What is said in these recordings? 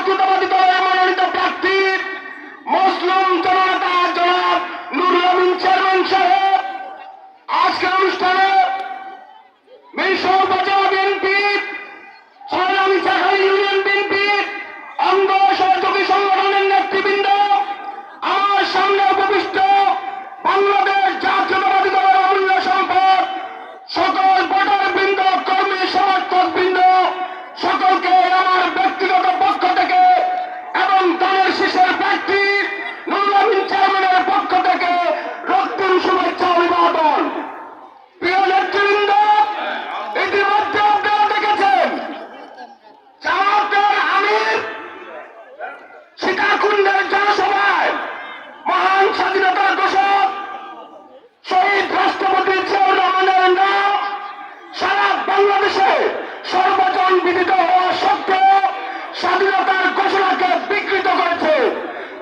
জাতীয়তাবাদী দলের মনোনীত প্রার্থী মুসলিম জননেতা জনাব নুরুল আমিন চেয়ারম্যান সাহেব আজকের অনুষ্ঠানে মিরসরাই উপজেলা বিএনপি ছয়নামী শাখালী ইউনিয়ন বিএনপি অঙ্গ সহযোগী সংগঠনের নেতৃবৃন্দ, আমার সামনে উপবিষ্ট বাংলাদেশ জাতীয়তাবাদী দলের অমূল্য সম্পদ সকল ভোটার বৃন্দ, কর্মী সমর্থক বৃন্দ, সকলকে আমার ব্যক্তিগত পক্ষ থেকে এবং দলের শীর্ষের প্রার্থী নুরুল আমিন চেয়ারম্যানের পক্ষ থেকে রক্তিম শুভেচ্ছা অভিবাদন। প্রিয় নেতৃবৃন্দ, ইতিমধ্যে আপনারা দেখেছেন জামাতের আমির সীতাকুণ্ডের জনসভায় মহান স্বাধীনতার ঘোষক শহীদ রাষ্ট্রপতি জিয়াউর রহমানের নাম সারা বাংলাদেশে সর্বজন বিদিত হওয়া সত্ত্বেও স্বাধীনতার ঘোষণাকে বিকৃত করেছে।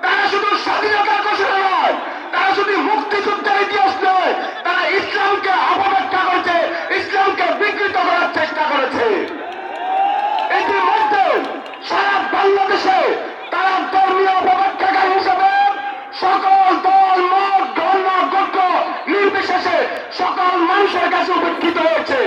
তারা শুধু স্বাধীনতার ঘোষণা নয়, তারা শুধু মুক্তিযুদ্ধের ইতিহাস নয়, তারা ইসলামকে অপব্যাখ্যা করেছে, ইসলামকে বিকৃত করার চেষ্টা করেছে। ইতিমধ্যে সারা বাংলাদেশে তারা ধর্মীয় অপব্যাখ্যাকারী হিসেবে সকল দল, মত, ধর্ম, গোত্র নির্বিশেষে সকল মানুষের কাছে উপেক্ষিত হয়েছে।